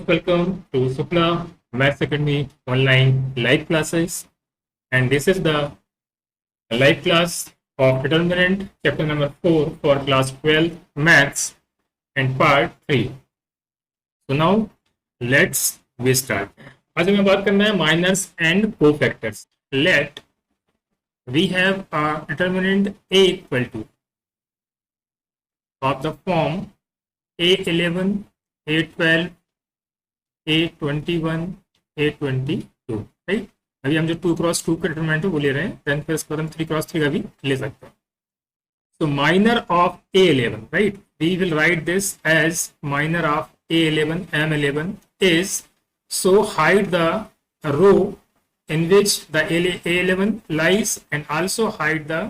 welcome to Supla Maths Academy online live classes. And this is the live class of determinant chapter number 4 for class 12 maths and part 3. So now let's we start. आज हमें बात करना है minors and cofactors. Let we have a determinant A equal to of the form A11, A12, A21, A22, right. अभी हम जो 2x2 का determinant है वो ले रहे हैं, देन फिर इसके बाद हम 3x3 का भी ले सकते हैं. So minor of A11, right? We will write this as minor of A11, M11 is, so hide the row in which the A11 lies and also hide the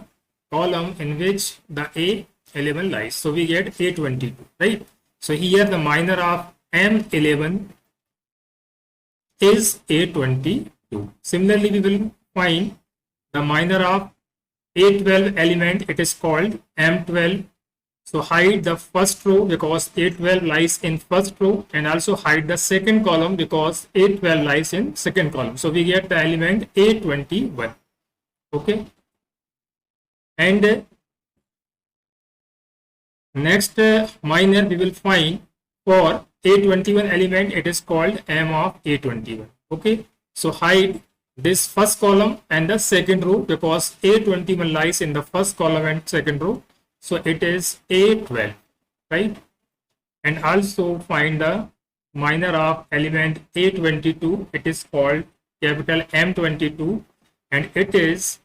column in which the A11 lies. So we get A22, right? So here the minor of M11 is A22. Similarly, we will find the minor of A12 element, it is called M12. So hide the first row because A12 lies in first row, and also hide the second column because A12 lies in second column. So we get the element A21. Okay. And next minor we will find for A21 element, it is called M of A21. Okay. So hide this first column and the second row because A21 lies in the first column and second row. So it is A12, right? And also find the minor of element A22. It is called capital M22 and it is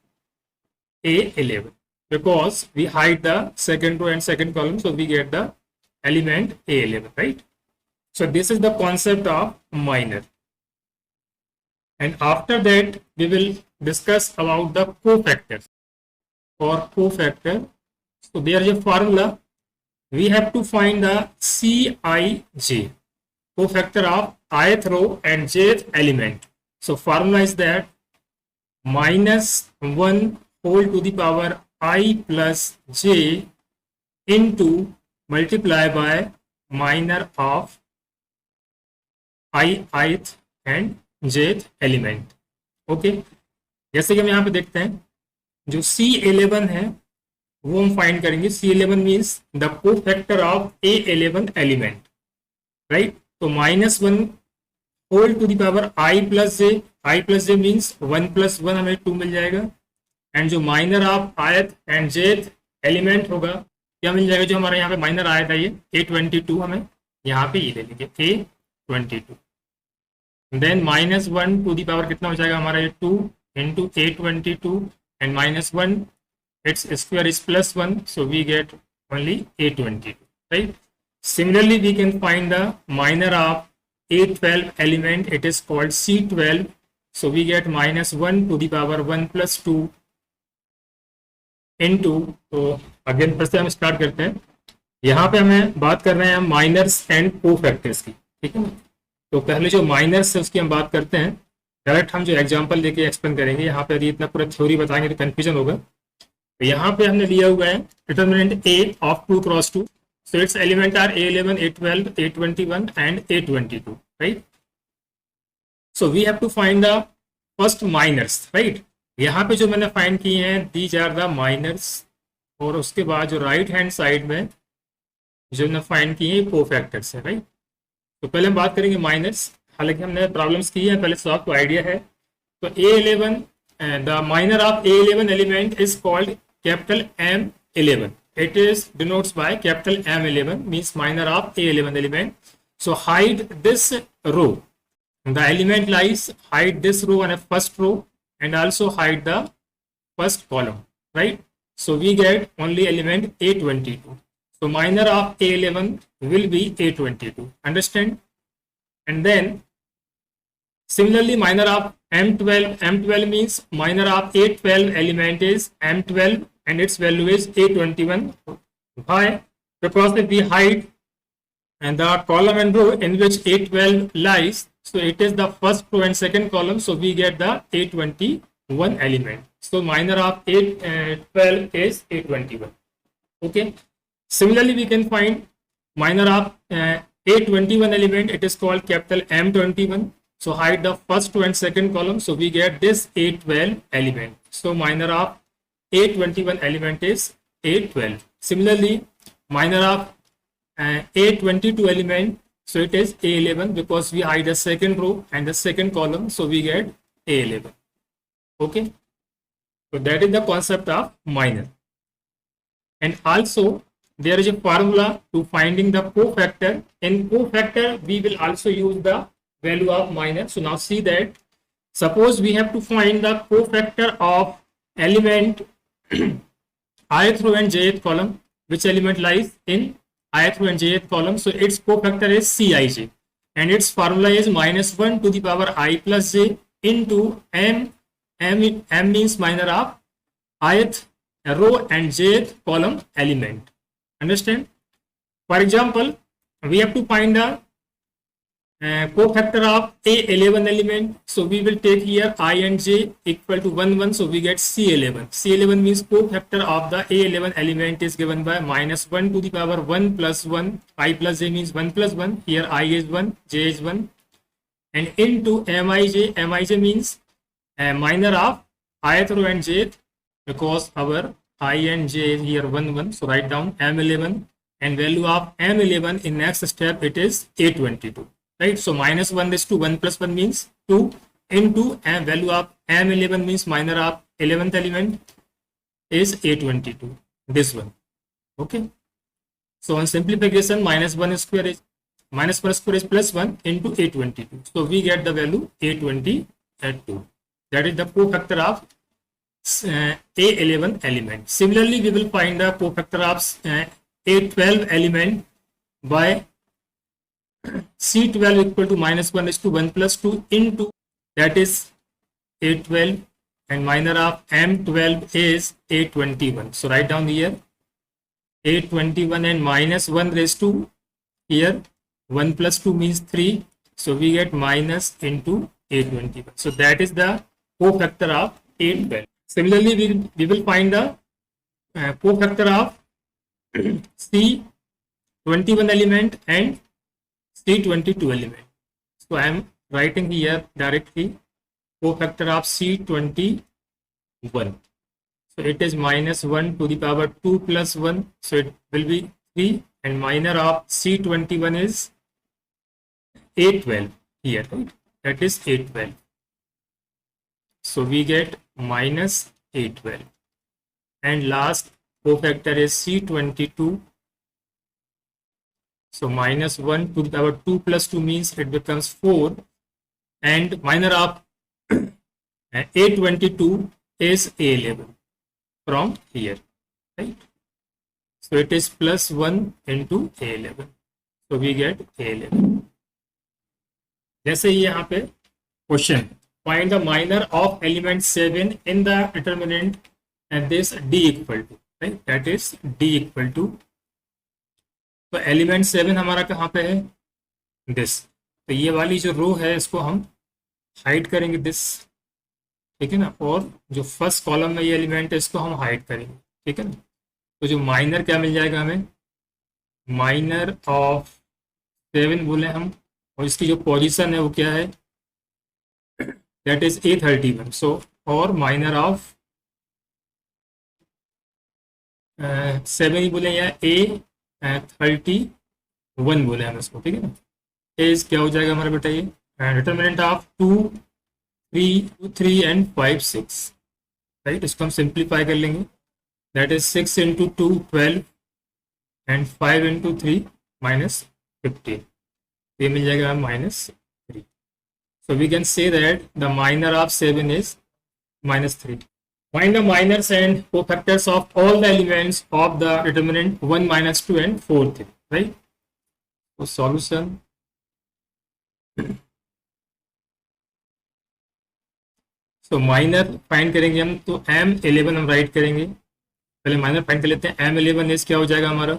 A11 because we hide the second row and second column. So we get the element A11, right? So this is the concept of minor. And after that, we will discuss about the cofactors. For cofactor, so there is a formula. We have to find the Cij, cofactor of ith row and jth element. So formula is that minus 1 whole to the power I plus j into multiply by minor of ith and jth element. Okay, जैसे कि हम यहाँ पे देखते हैं जो C11 है वो हम फाइंड करेंगे. C11 means the cofactor of A11 element, right. तो minus 1 whole to the power I plus J means 1 plus 1 हमें 2 मिल जाएगा. एंड जो minor of ith and jth element होगा क्या मिल जाएगा, जो हमारे यहाँ पे माइनर आया था ये A22, हमें यहाँ पे ये ले लीजिए A22. Then minus 1 to the power कितना हो जाएगा हमारा ये 2 into A22 and minus 1 it's square is plus 1, so we get only A22, right. Similarly we can find the minor of A12 element, it is called C12, so we get minus 1 to the power 1 plus 2 into. तो again फिर से हम start करते हैं. यहाँ पे हमें बात कर रहे हैं माइनर्स एंड कोफैक्टर्स की, ठीक है. तो पहले जो माइनर्स है उसकी हम बात करते हैं. डायरेक्ट हम जो एग्जांपल लेके एक्सप्लेन करेंगे. यहाँ पे यदि इतना पूरा थ्योरी बताएंगे तो कंफ्यूजन होगा. तो यहाँ पे हमने लिया हुआ है determinant A of 2x2. So it's element are A11, A12, A21 and A22, right. So we have to find the first minors, right. यहाँ पे जो मैंने फाइंड किए हैं दीज आर द माइनर्स. और उसके बाद जो राइट हैंड साइड में जो मैंने फाइंड किए हैं कोफैक्टर्स है, राइट. तो पहले हम बात करेंगे माइनर्स. हालांकि हमने प्रॉब्लम्स की है पहले, तो आपको आइडिया है. तो A11, the minor of A11 element is called capital M11. It is denotes by capital M11 means minor of A11 element. So hide this row, the element lies hide this row and first row and also hide the first column, right. So we get only element A22. So minor of A11 will be A22. Understand? And then similarly minor of M12. M12 means minor of A12 element is M12 and its value is A21. Why? Because we hide and the column and row in which A12 lies. So it is the first row and second column. So we get the A21 element. So minor of A12 is A21. Okay. Similarly, we can find minor of A21 element, it is called capital M21. So hide the first two and second column. So we get this A12 element. So minor of A21 element is A12. Similarly, minor of A22 element, so it is A11 because we hide the second row and the second column. So we get A11. Okay. So that is the concept of minor. And also there is a formula to finding the cofactor. In cofactor, we will also use the value of minor. So now see that, suppose we have to find the cofactor of element ith row and jth column. Which element lies in ith row and jth column? So its cofactor is Cij, and its formula is -1 to the power I plus j into m. M means minor of ith row and jth column element. Understand? For example, we have to find the cofactor of A11 element. So we will take here I and j equal to 1 1. So we get C11. C11 means cofactor of the A11 element is given by -1 to the power 1 plus 1. I plus j means 1 plus 1. Here I is 1, j is 1, and into Mij. Mij means minor of ith row and jth, because our I and j is here 1 1. So write down M11, and value of M11 in next step it is A22. Right? So -1 is to 1 plus 1 means 2 into, and value of M11 means minor of 11th element is A22. This one. Okay. So on simplification, -1 square is -1 square is plus 1 into A22. So we get the value A22. That is the cofactor of A11 element. Similarly, we will find the cofactor of A12 element by C12 equal to -1 is to 1 plus 2 into, that is A12, and minor of M12 is A21. So write down here A21 and -1 raised to here 1 plus 2 means 3. So we get minus into A21. So that is the cofactor of A12. Similarly, we will find the cofactor of C21 element and C22 element. So I am writing here directly cofactor of C21. So it is -1 to the power 2 plus 1. So it will be 3, and minor of C21 is A12 here, right? That is A12. So we get minus A12. And last cofactor is C22. So -1 to the power 2 plus 2 means it becomes 4. And minor of A22 is A11 from here, right? So it is +1 into A11. So we get A11. जैसे यहाँ पे question, find the minor of element 7 in the determinant and this D equal to, right? That is D equal to, तो element 7 हमारा कहाँ पे है? This. तो ये वाली जो रो है इसको हम हाइड करेंगे दिस, ठीक है ना, और जो फर्स्ट कॉलम में ये एलिमेंट है इसको हम हाइड करेंगे, ठीक है ना. तो जो माइनर क्या मिल जाएगा हमें? माइनर ऑफ 7 बोले हम, और इसकी जो पोजीशन है वो क्या है? That is A31. सो और माइनर ऑफ 7 ही बोले या A31 बोले हम इसको, ठीक है ना. एज क्या हो जाएगा हमारा बेटा? ये डिटर्मिनेंट ऑफ 2 3 एंड 5 6, राइट. इसको हम सिंप्लीफाई कर लेंगे. That is 6 into 2 12 and 5 into 3 -15. ये मिल जाएगा -3. So we can say that the minor of 7 is -3. Find the minors and cofactors of all the elements of the determinant 1, -2 and 4, 3, right? So solution. So minor find करेंगे हम, तो M11 हम right करेंगे. पहले minor find कर लेते हैं. M11 is क्या हो जाएगा हमारा?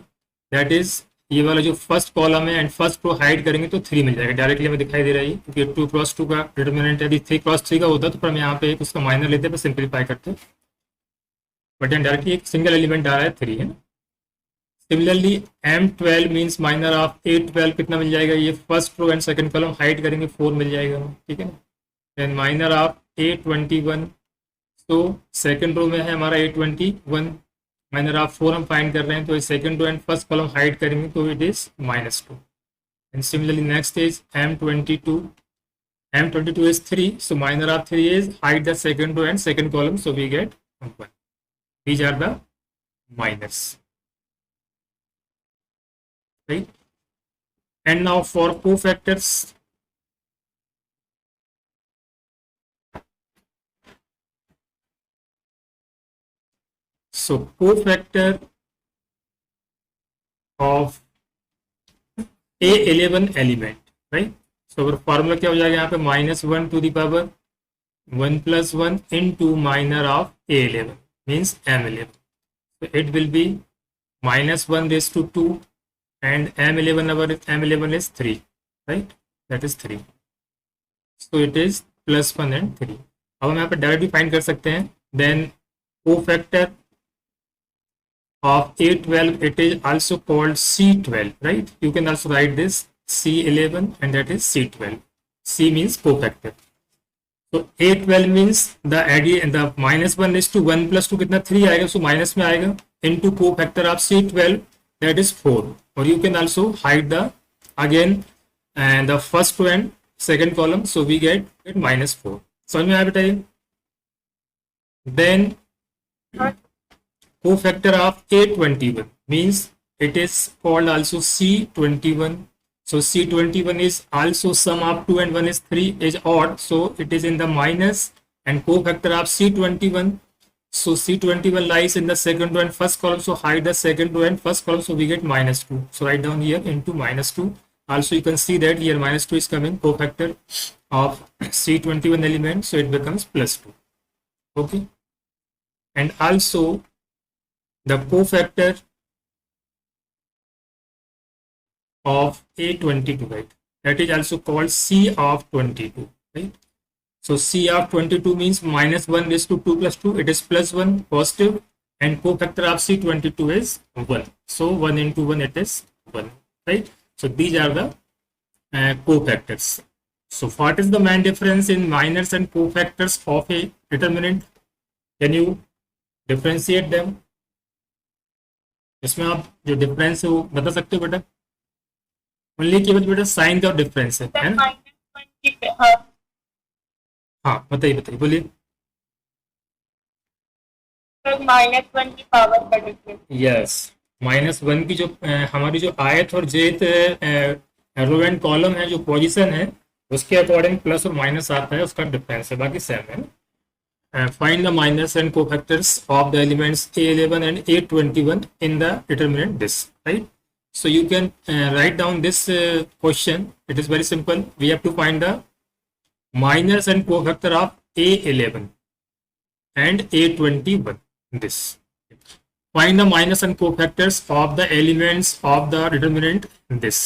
दैट इज ये वाला जो फर्स्ट कॉलम है एंड फर्स्ट रो हाइड करेंगे तो 3 मिल जाएगा. डायरेक्टली हमें दिखाई दे रहा है क्योंकि 2 क्रॉस 2 का डिटर्मिनेंट है. यदि 3 क्रॉस 3 का होता तो फिर हम यहाँ पे उसका माइनर लेते हैं, सिंप्लीफाई करते, बट यहाँ डायरेक्टली एक सिंगल एलिमेंट आ रहा है 3, है ना. Similarly M12 means minor of A12 कितना मिल जाएगा, ये first row and second column hide करेंगे 4 मिल जाएगा, ठीक है ना। देन माइनर ऑफ A21, तो सेकंड रो में है हमारा A21, माइनर ऑफ 4 हम फाइंड कर रहे हैं, तो second row and first column hide करेंगे तो it is -2. And similarly next is M22. M22 is 3, so minor of 3 is hide the second row and second column, so we get 1. These are the minors, right? And now for cofactors, so cofactor of A11 element, right? So अगर formula क्या हो जाएगा यहाँ पे, -1 to the power 1 plus 1 into minor of A11 means M11. So it will be -1 raised to 2 and M11 is 3, right? That is 3. So it is +1 and 3. अब हम यहाँ पे डायरेक्टली फाइंड कर सकते हैं. Then cofactor of A12, it is also called C12, right? You can also write this C11 and that is C12. C means cofactor. So A12 means the -1 is to 1 plus 2 कितना 3 आएगा, so minus में आएगा, into cofactor of C12 that is 4. Or you can also hide the again and the first row and second column, so we get -4. समझ में आया बेटा ये. Then cofactor of A21 means it is called also C21. So C21 is also sum of 2 and 1 is 3 is odd, so it is in the minus. And cofactor of C21, so C21 lies in the second row and first column, so hide the second row and first column, so we get -2. So write down here into -2. Also you can see that here -2 is coming, cofactor of C21 element, so it becomes +2. Okay. And also the cofactor of A22, right? That is also called C of 22, right? So C of 22 means -1 raised to 2 plus 2, it is +1 positive, and cofactor of C22 is 1. So 1 into 1, it is 1, right? So these are the cofactors. So what is the main difference in minors and cofactors of a determinant? Can you differentiate them? इसमें आप जो difference है वो बता सकते हो बेटा? Only केवल बेटा साइन का डिफरेंस है ना? हाँ बताइए बताइए, बोलिए. -1 की पावर का डिफरेंस. यस, -1 की जो हमारी जो आयत और जेत रो एंड कॉलम है, जो पोजीशन है उसके अकॉर्डिंग प्लस और माइनस आता है, उसका डिफरेंस है, बाकी सेम है ना. Find the minors and cofactors of the elements A11 and A21 in the determinant this, right? So you can write down this question. It is very simple. We have to find the minors and cofactor of A11 and A21 this. Find the minors and cofactors of the elements of the determinant this,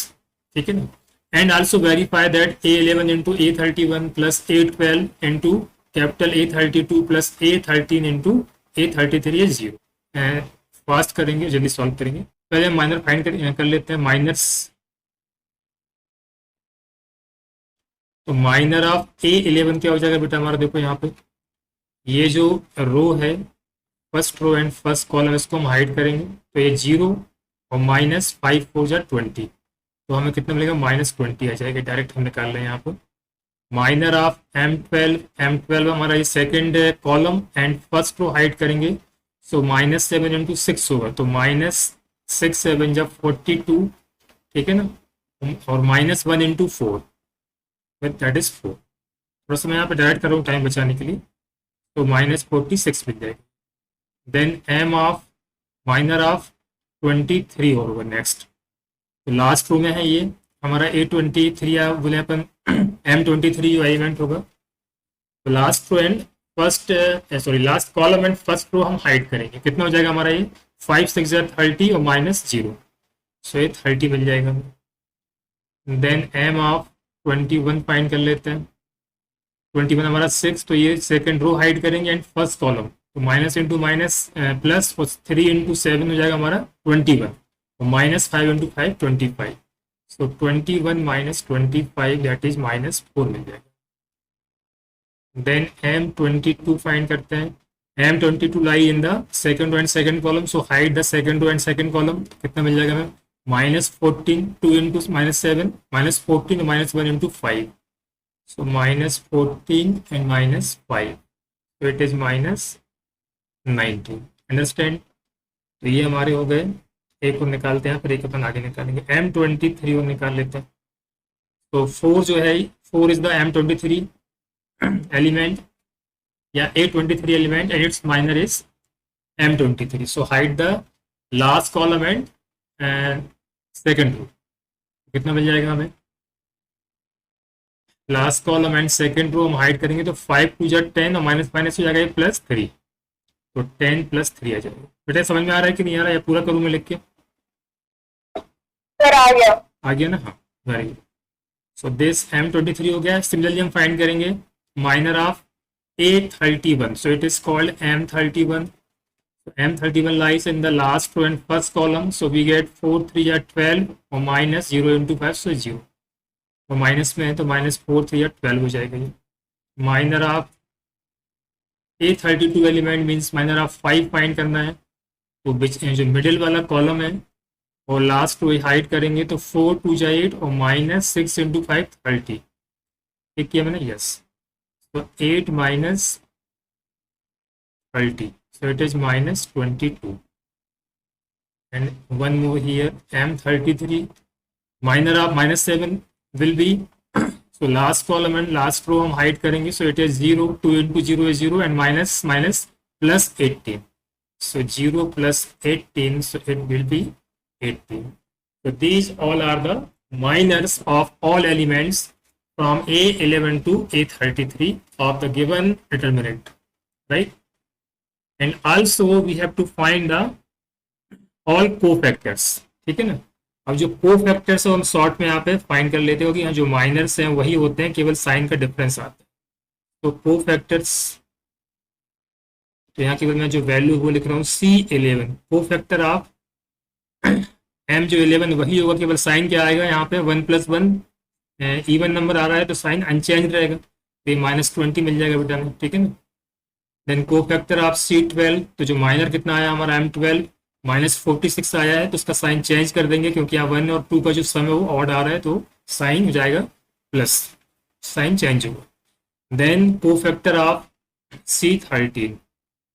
ठीक है ना. And also verify that A11 into A31 plus A12 into capital A32 plus A13 into A33 is 0. Fast करेंगे, जल्दी solve करेंगे. पहले हम minor find कर लेते हैं, माइनर्स. तो माइनर ऑफ A11 क्या हो जाएगा बेटा हमारा, देखो यहाँ पे ये जो रो है, first row and first column, इसको हम हाइड करेंगे, तो ये 0 और -5 4 जा 20, तो हमें कितना मिलेगा, -20 आ जाएगा. डायरेक्ट हम निकाल रहे हैं यहाँ पर. माइनर ऑफ M12 हमारा ये second column and first row hide करेंगे, सो -7 इंटू 6 होगा, तो -6 7 जब 42, ठीक है ना, और -1 इंटू 4 दैट इज 4. थोड़ा सा मैं यहाँ पे डायरेक्ट कर रहा हूँ टाइम बचाने के लिए, तो -46 मिल जाएगा. Then M of minor of 23 होगा नेक्स्ट, तो लास्ट रो में है ये हमारा A23 या बोले अपन M23 जो एलिमेंट होगा, तो last row and first last column and first row हम हाइड करेंगे. कितना हो जाएगा हमारा ये, 5 6 30 और -0, सो ये 30 मिल जाएगा. देन M ऑफ 21 फाइंड कर लेते हैं. 21 हमारा 6, तो ये सेकंड रो हाइड करेंगे एंड फर्स्ट कॉलम, तो minus into minus plus 3 into 7 हो जाएगा हमारा 21. -5 into 5 25, so 21 minus 25 that is -4 मिल जाएगा। देन M22 फाइंड करते हैं। M22 lie in the second row and second column, so hide the second row and second column. कितना मिल जाएगा हमें? -14, 2 into -7, -14 -1 into 5, so -14 and -5, so it is -19। Understand? तो ये हमारे हो गए। एक को निकालते हैं, फिर एक अपन आगे निकालेंगे। M23 को निकाल लेते हैं। तो 4 जो है, 4 इज द M23 एलिमेंट या A23 element and it's minor is M23, so hide the last column and second row। कितना मिल जाएगा हमें? Last column and second row हम हाइड करेंगे तो 5 टू जा 10 और माइनस माइनस हो जाएगा +3, तो 10 + 3 आ जाएगा। बेटा समझ में आ रहा है कि नहीं आ रहा है? पूरा करूँ मैं लिख के? सर आ गया। आ गया ना? हाँ, very good. So this M23 हो गया। सिमिलरली हम फाइंड करेंगे minor of A31, so it is called M31। M31 lies in the last row and first column, so we get 4 3 या 12 और माइनस 0 इंटू 5, so 0, और माइनस में है तो -4 3 या 12 हो जाएगा। ये minor of A32 element means minor of 5 find करना है, तो जो मिडिल वाला कॉलम है और लास्ट रो हाइड करेंगे तो 4 2 जा 8 और -6 इंटू 5 30। ठीक किया मैंने? यस। तो 8 minus 30, so it is -22, and one more here, M33 minor of -7 will be so last column and last row हम hide करेंगे, so it is 0, 2 into 0 is 0 and minus +18, so 0 + 18, so it will be 18। so these all are the minors of all elements from A11 to A33 of the given determinant, right? And also we have to find the all cofactors। ठीक है ना? अब जो cofactors है हम short में यहाँ पे फाइंड कर लेते हो कि यहाँ जो माइनर्स हैं वही होते हैं, केवल साइन का डिफरेंस आता है। तो कोफैक्टर्स, तो यहाँ केवल मैं जो वैल्यू वो लिख रहा हूँ C11, कोफैक्टर ऑफ M जो 11 वही होगा, केवल साइन क्या आएगा यहाँ पे 1 + 1 इवन नंबर आ रहा है तो साइन अनचेंज रहेगा, तो ये -20 मिल जाएगा बेटा में। ठीक है ना? देन कोफैक्टर ऑफ C12, तो जो माइनर कितना आया हमारा M12 -46 आया है, तो उसका साइन चेंज कर देंगे क्योंकि यहाँ 1 और 2 का जो सम है वो ऑड आ रहा है, तो साइन हो जाएगा प्लस, साइन चेंज होगा। देन कोफैक्टर ऑफ C13,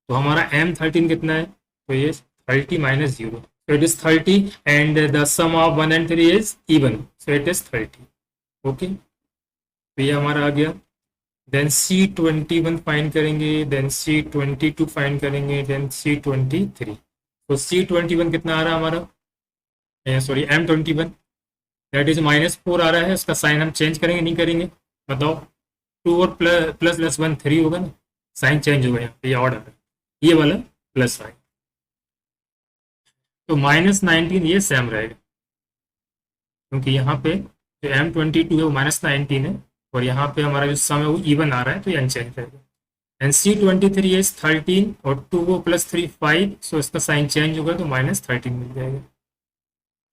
तो हमारा M13 कितना है? तो ये 30 - 0, so it is 30 and the sum of 1 and 3 is even, so it is 30। Okay, तो ये हमारा आ गया। देन C21 फाइंड करेंगे, देन C22 फाइंड करेंगे, देन C23। तो C21 कितना आ रहा है हमारा? सॉरी M21 दैट इज -4 आ रहा है, उसका साइन हम चेंज करेंगे नहीं करेंगे? बताओ। 2 और प्लस 1 3 होगा ना, साइन चेंज होगा यहाँ पे, ये ऑर्डर है, ये वाला प्लस आएगा, तो -19 ये सेम रहेगा क्योंकि यहाँ पे जो M22 है वो -19 है और यहाँ पे हमारा जो सम है वो इवन आ रहा है, तो ये अनचेंज रहेगा। एंड C23 इज 13 और 2 को + 3 5, सो इसका साइन चेंज होगा तो -13 मिल जाएगा।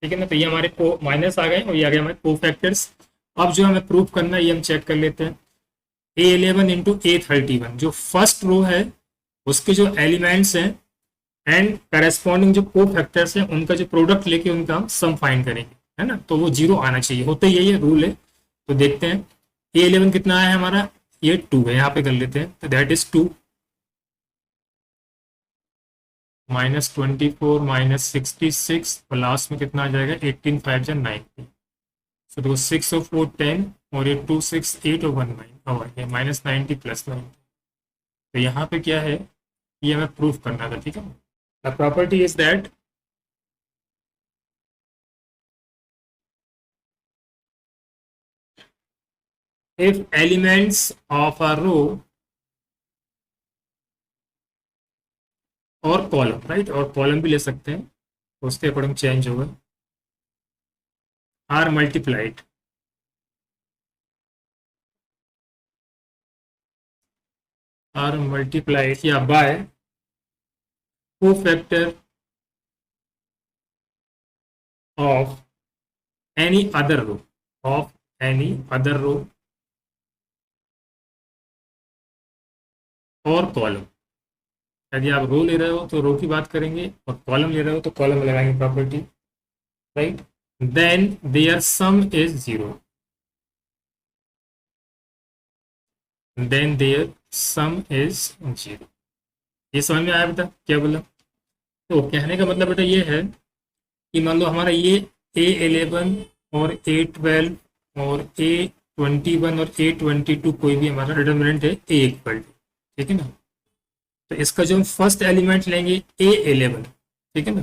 ठीक है ना? तो ये हमारे को माइनस आ गए और ये आ गए हमारे कोफैक्टर्स। अब जो हमें प्रूफ करना है ये हम चेक कर लेते हैं। A11 इंटू A31, जो फर्स्ट रो है उसके जो एलिमेंट्स हैं एंड करस्पॉन्डिंग जो कोफैक्टर्स हैं उनका जो प्रोडक्ट लेके उनका हम सम फाइंड करेंगे, है ना? तो वो 0 आना चाहिए, होता ही यही रूल है। तो देखते हैं A11 कितना है हमारा? ये 2 है, यहाँ पे कर लेते हैं, तो दैट इज 2 -24 -66 और लास्ट में कितना आ जाएगा? 18 5 जा 90, सो देखो 6 और 4 10 और ये 2 6 8 और 1 9 और ये -90 + 90। तो यहाँ पे क्या है, ये हमें प्रूफ करना था। ठीक है, the property is that if elements of a row और कॉलम, राइट, और कॉलम भी ले सकते हैं, उसके अकॉर्डिंग चेंज होगा, आर मल्टीप्लाइड या by cofactor of any other row, of any other row और कॉलम। यदि आप रो ले रहे हो तो रो की बात करेंगे, और कॉलम ले रहे हो तो कॉलम में लगाएंगे property, right. Then their sum is zero, then their sum is zero. ये समझ में आया बेटा क्या बोला? तो कहने का मतलब बेटा ये है कि मान लो हमारा ये A11 और A12 और A21 और A22 कोई भी हमारा डिटर्मिनेंट है A इक्वल टू, ठीक है ना। तो इसका जो हम फर्स्ट एलिमेंट लेंगे A11, ठीक है ना,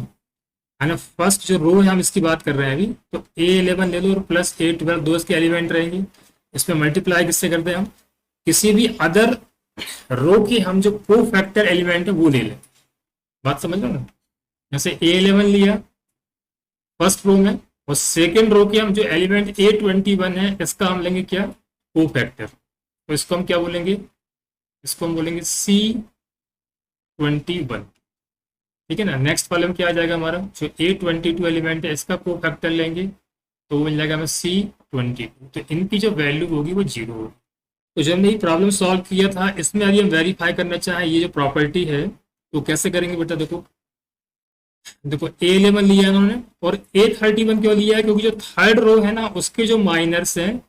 है ना, फर्स्ट जो रो है हम इसकी बात कर रहे हैं अभी, तो A11 ले लो और प्लस A12 दो इसके एलिमेंट रहेंगे। इसमें मल्टीप्लाई किससे करते हैं हम, किसी भी अदर रो के हम जो को फैक्टर एलिमेंट है वो ले लें। बात समझ लो ना, जैसे A11 लिया फर्स्ट रो में, और सेकेंड रो के हम जो एलिमेंट A21 है इसका हम लेंगे क्या, को फैक्टर। तो इसको हम क्या बोलेंगे, इसको हम बोलेंगे C21, ठीक है ना। नेक्स्ट कॉलम क्या आ जाएगा हमारा, जो A22 एलिमेंट है इसका को फैक्टर लेंगे तो वो मिल जाएगा हमें C22। तो इनकी जो वैल्यू होगी वो जीरो होगी। तो जब हमने ये प्रॉब्लम सॉल्व किया था, इसमें यदि हम वेरीफाई करना चाहें ये जो प्रॉपर्टी है तो कैसे करेंगे बेटा, देखो देखो A11 लिया है उन्होंने, और A31 क्यों लिया है, क्योंकि जो थर्ड रो है ना उसके जो माइनर्स हैं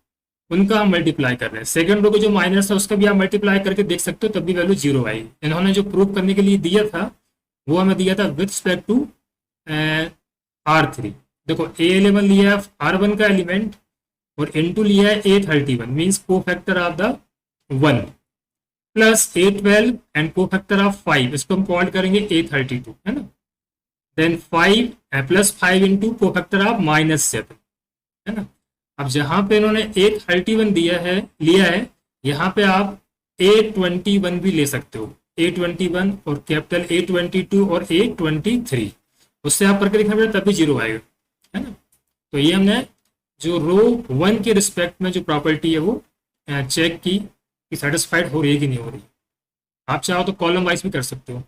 उनका हम मल्टीप्लाई कर रहे हैं। सेकंड रो के जो माइनर्स है उसका भी आप मल्टीप्लाई करके देख सकते हो, तब भी वैल्यू जीरो आएगी। इन्होंने जो प्रूव करने के लिए दिया था वो हमें दिया था विथ रिस्पेक्ट टू R3। देखो A11 लिया है R1 का एलिमेंट और इनटू लिया है A31, मीन्स को factor of the 1, plus A12 and को फैक्टर ऑफ 5, इसको हम कॉल करेंगे A32, है ना। देन 5 प्लस 5 इंटू को फैक्टर ऑफ -7, है ना। अब जहां पे इन्होंने A31 लिया है यहाँ पे आप A21 भी ले सकते हो, A21 और कैपिटल A22 और A23, उससे आप करके दिखा बेटा तभी जीरो आएगा, है ना। तो ये हमने जो रो 1 के रिस्पेक्ट में जो प्रॉपर्टी है वो चेक की कि सेटिस्फाइड हो रही है कि नहीं हो रही। आप चाहो तो कॉलम वाइज भी कर सकते हो,